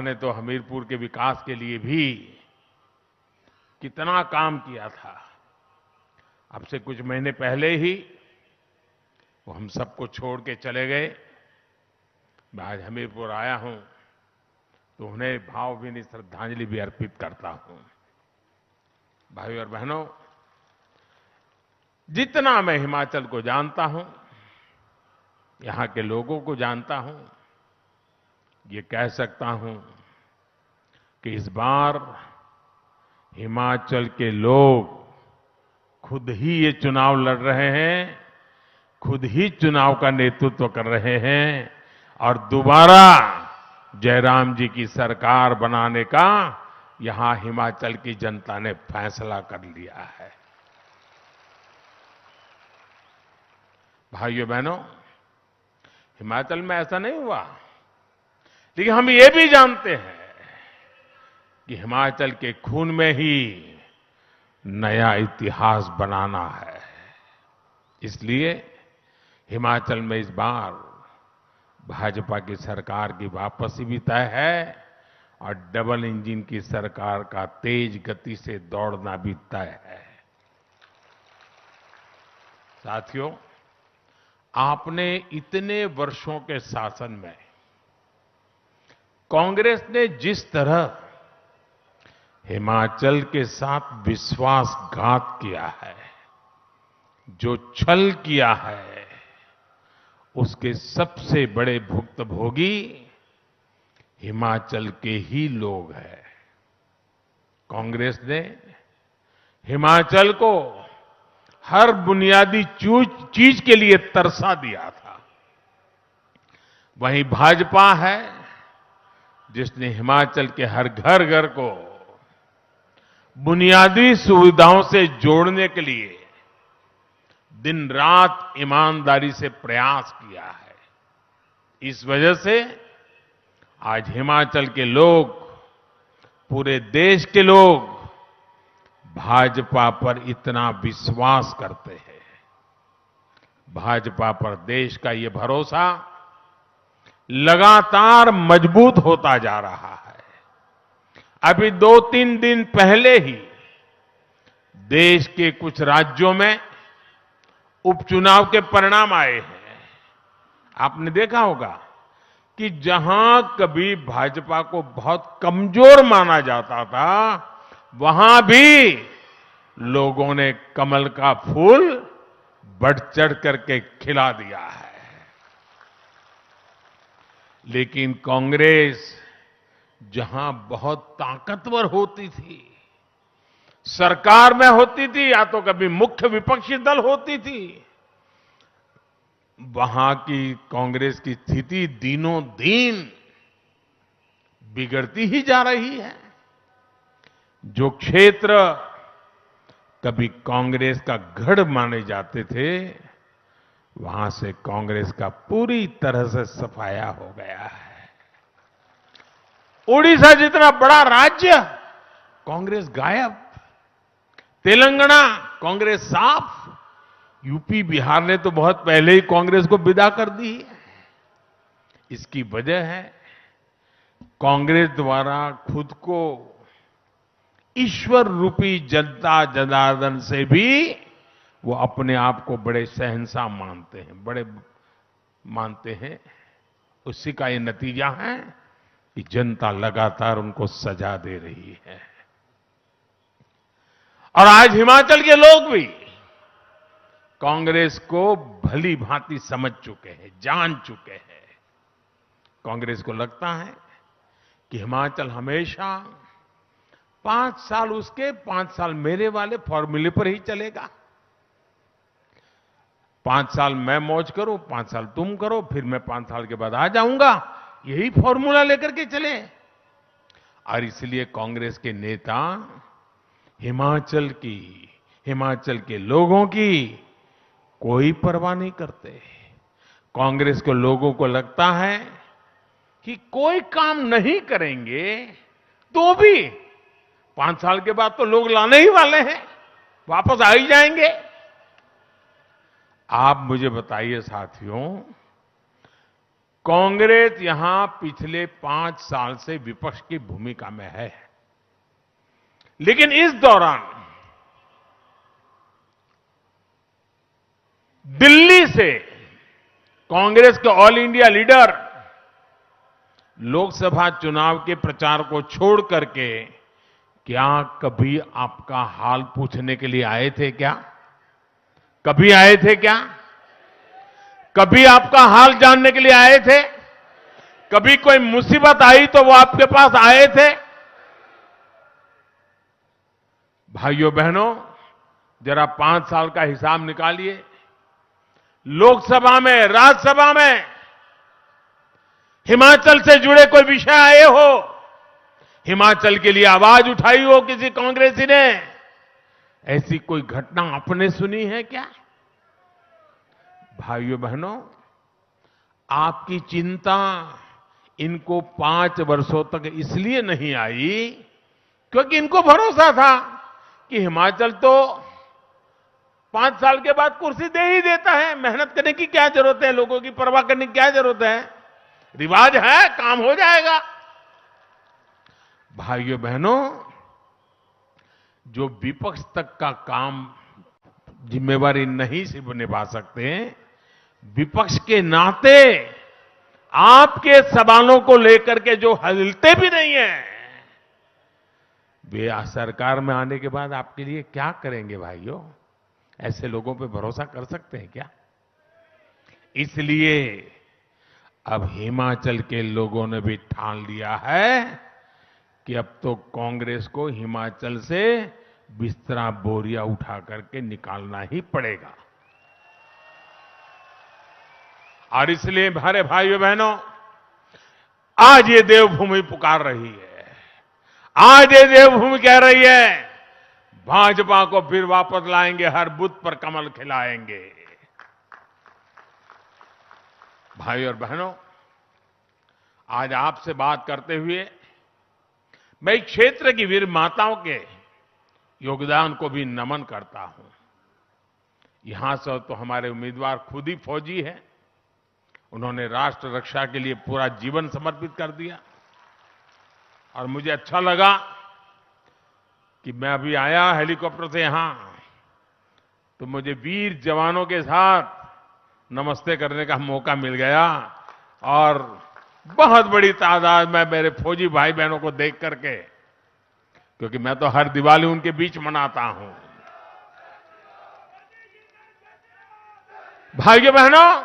उन्होंने तो हमीरपुर के विकास के लिए भी कितना काम किया था। अब से कुछ महीने पहले ही वो हम सबको छोड़ के चले गए। मैं आज हमीरपुर आया हूं तो उन्हें भावभीनी श्रद्धांजलि भी अर्पित करता हूं। भाइयों और बहनों, जितना मैं हिमाचल को जानता हूं, यहां के लोगों को जानता हूं, ये कह सकता हूं कि इस बार हिमाचल के लोग खुद ही ये चुनाव लड़ रहे हैं, खुद ही चुनाव का नेतृत्व कर रहे हैं और दोबारा जयराम जी की सरकार बनाने का यहां हिमाचल की जनता ने फैसला कर लिया है। भाइयों बहनों, हिमाचल में ऐसा नहीं हुआ, लेकिन हम ये भी जानते हैं कि हिमाचल के खून में ही नया इतिहास बनाना है। इसलिए हिमाचल में इस बार भाजपा की सरकार की वापसी भी तय है और डबल इंजन की सरकार का तेज गति से दौड़ना भी तय है। साथियों, आपने इतने वर्षों के शासन में कांग्रेस ने जिस तरह हिमाचल के साथ विश्वासघात किया है, जो छल किया है, उसके सबसे बड़े भुक्तभोगी हिमाचल के ही लोग हैं। कांग्रेस ने हिमाचल को हर बुनियादी चीज के लिए तरसा दिया था। वहीं भाजपा है जिसने हिमाचल के हर घर घर को बुनियादी सुविधाओं से जोड़ने के लिए दिन रात ईमानदारी से प्रयास किया है। इस वजह से आज हिमाचल के लोग, पूरे देश के लोग भाजपा पर इतना विश्वास करते हैं। भाजपा पर देश का ये भरोसा लगातार मजबूत होता जा रहा है। अभी 2-3 दिन पहले ही देश के कुछ राज्यों में उपचुनाव के परिणाम आए हैं। आपने देखा होगा कि जहां कभी भाजपा को बहुत कमजोर माना जाता था, वहां भी लोगों ने कमल का फूल बढ़ चढ़ करके खिला दिया है। लेकिन कांग्रेस जहां बहुत ताकतवर होती थी, सरकार में होती थी या तो कभी मुख्य विपक्षी दल होती थी, वहां की कांग्रेस की स्थिति दिनों दिन बिगड़ती ही जा रही है। जो क्षेत्र कभी कांग्रेस का गढ़ माने जाते थे, वहां से कांग्रेस का पूरी तरह से सफाया हो गया है। ओडिशा जितना बड़ा राज्य, कांग्रेस गायब। तेलंगाना, कांग्रेस साफ। यूपी, बिहार ने तो बहुत पहले ही कांग्रेस को विदा कर दी है। इसकी वजह है कांग्रेस द्वारा खुद को ईश्वर रूपी जनता जनार्दन से भी वो अपने आप को बड़े शहंशाह मानते हैं, बड़े मानते हैं। उसी का ये नतीजा है कि जनता लगातार उनको सजा दे रही है। और आज हिमाचल के लोग भी कांग्रेस को भली भांति समझ चुके हैं, जान चुके हैं। कांग्रेस को लगता है कि हिमाचल हमेशा 5 साल उसके, 5 साल मेरे वाले फॉर्मूले पर ही चलेगा। 5 साल मैं मौज करूं, 5 साल तुम करो, फिर मैं 5 साल के बाद आ जाऊंगा। यही फॉर्मूला लेकर के चले। और इसलिए कांग्रेस के नेता हिमाचल के लोगों की कोई परवाह नहीं करते। कांग्रेस के लोगों को लगता है कि कोई काम नहीं करेंगे तो भी 5 साल के बाद तो लोग लाने ही वाले हैं, वापस आ ही जाएंगे। आप मुझे बताइए साथियों, कांग्रेस यहां पिछले 5 साल से विपक्ष की भूमिका में है, लेकिन इस दौरान दिल्ली से कांग्रेस के ऑल इंडिया लीडर लोकसभा चुनाव के प्रचार को छोड़ करके क्या कभी आपका हाल पूछने के लिए आए थे क्या? कभी आए थे क्या? कभी आपका हाल जानने के लिए आए थे? कभी कोई मुसीबत आई तो वो आपके पास आए थे? भाइयों बहनों, जरा 5 साल का हिसाब निकालिए। लोकसभा में, राज्यसभा में हिमाचल से जुड़े कोई विषय आए हो, हिमाचल के लिए आवाज उठाई हो किसी कांग्रेसी ने, ऐसी कोई घटना आपने सुनी है क्या? भाइयों बहनों, आपकी चिंता इनको 5 वर्षों तक इसलिए नहीं आई क्योंकि इनको भरोसा था कि हिमाचल तो 5 साल के बाद कुर्सी दे ही देता है, मेहनत करने की क्या जरूरत है, लोगों की परवाह करने की क्या जरूरत है, रिवाज है, काम हो जाएगा। भाइयों बहनों, जो विपक्ष तक का काम जिम्मेवारी नहीं सिर्फ निभा सकते, विपक्ष के नाते आपके सवालों को लेकर के जो हिलते भी नहीं है, वे सरकार में आने के बाद आपके लिए क्या करेंगे? भाइयों, ऐसे लोगों पे भरोसा कर सकते हैं क्या? इसलिए अब हिमाचल के लोगों ने भी ठान लिया है कि अब तो कांग्रेस को हिमाचल से बिस्तरा बोरिया उठा करके निकालना ही पड़ेगा। और इसलिए हमारे भाइयों बहनों, आज ये देवभूमि पुकार रही है, आज ये देवभूमि कह रही है भाजपा को फिर वापस लाएंगे, हर बूथ पर कमल खिलाएंगे। भाई और बहनों, आज आपसे बात करते हुए मैं इस क्षेत्र की वीर माताओं के योगदान को भी नमन करता हूं। यहां से तो हमारे उम्मीदवार खुद ही फौजी हैं, उन्होंने राष्ट्र रक्षा के लिए पूरा जीवन समर्पित कर दिया। और मुझे अच्छा लगा कि मैं अभी आया हेलीकॉप्टर से यहां, तो मुझे वीर जवानों के साथ नमस्ते करने का मौका मिल गया और बहुत बड़ी तादाद में मेरे फौजी भाई बहनों को देख करके, क्योंकि मैं तो हर दिवाली उनके बीच मनाता हूं। भाइयों बहनों,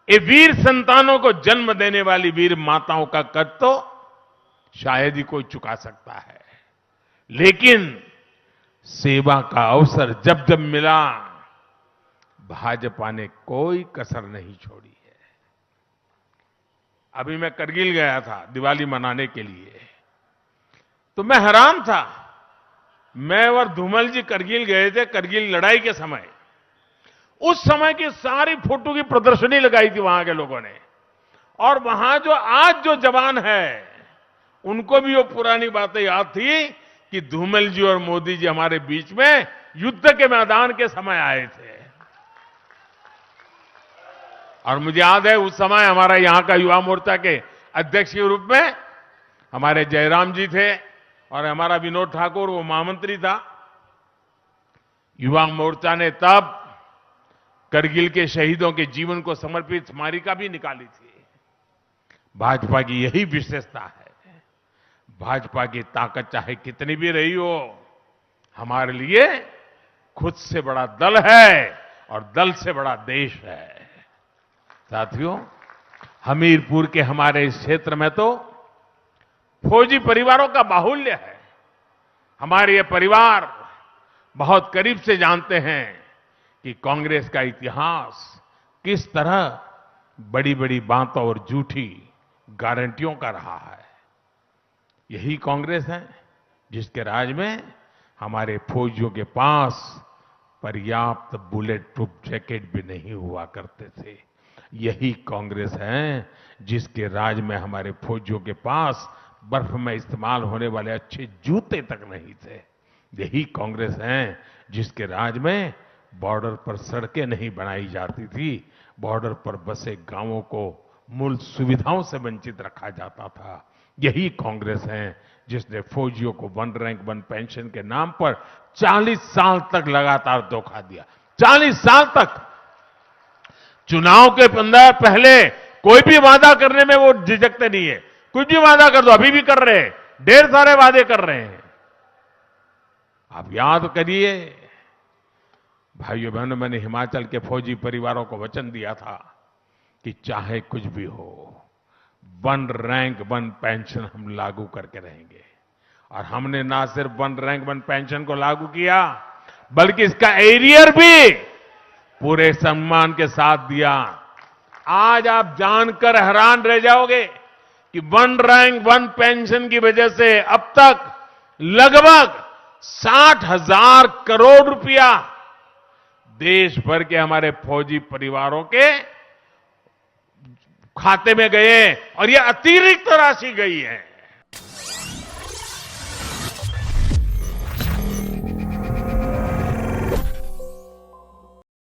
ये वीर संतानों को जन्म देने वाली वीर माताओं का कद तो शायद ही कोई चुका सकता है, लेकिन सेवा का अवसर जब जब मिला, भाजपा ने कोई कसर नहीं छोड़ी है। अभी मैं करगिल गया था दिवाली मनाने के लिए, तो मैं हैरान था। मैं और धूमल जी करगिल गए थे, करगिल लड़ाई के समय। उस समय की सारी फोटो की प्रदर्शनी लगाई थी वहां के लोगों ने, और वहां जो आज जो जवान है उनको भी वो पुरानी बातें याद थी कि धूमल जी और मोदी जी हमारे बीच में युद्ध के मैदान के समय आए थे। और मुझे याद है उस समय हमारा यहां का युवा मोर्चा के अध्यक्ष के रूप में हमारे जयराम जी थे और हमारा विनोद ठाकुर वो महामंत्री था। युवा मोर्चा ने तब करगिल के शहीदों के जीवन को समर्पित स्मारिका भी निकाली थी। भाजपा की यही विशेषता है। भाजपा की ताकत चाहे कितनी भी रही हो, हमारे लिए खुद से बड़ा दल है और दल से बड़ा देश है। साथियों, हमीरपुर के हमारे इस क्षेत्र में तो फौजी परिवारों का बाहुल्य है। हमारे ये परिवार बहुत करीब से जानते हैं कि कांग्रेस का इतिहास किस तरह बड़ी बड़ी बातों और झूठी गारंटियों का रहा है। यही कांग्रेस है जिसके राज में हमारे फौजियों के पास पर्याप्त बुलेट प्रूफ जैकेट भी नहीं हुआ करते थे। यही कांग्रेस है जिसके राज में हमारे फौजियों के पास बर्फ में इस्तेमाल होने वाले अच्छे जूते तक नहीं थे। यही कांग्रेस है जिसके राज में बॉर्डर पर सड़कें नहीं बनाई जाती थी, बॉर्डर पर बसे गांवों को मूल सुविधाओं से वंचित रखा जाता था। यही कांग्रेस है जिसने फौजियों को वन रैंक वन पेंशन के नाम पर 40 साल तक लगातार धोखा दिया। 40 साल तक। चुनाव के पहले कोई भी वादा करने में वो झिझकते नहीं है। कुछ भी वादा कर दो, अभी भी कर रहे हैं, ढेर सारे वादे कर रहे हैं। आप याद करिए भाइयों बहनों, मैंने हिमाचल के फौजी परिवारों को वचन दिया था कि चाहे कुछ भी हो, वन रैंक वन पेंशन हम लागू करके रहेंगे। और हमने ना सिर्फ वन रैंक वन पेंशन को लागू किया, बल्कि इसका एरियर भी पूरे सम्मान के साथ दिया। आज आप जानकर हैरान रह जाओगे कि वन रैंक वन पेंशन की वजह से अब तक लगभग 60,000 करोड़ रुपया देश भर के हमारे फौजी परिवारों के खाते में गए, और यह अतिरिक्त राशि गई है।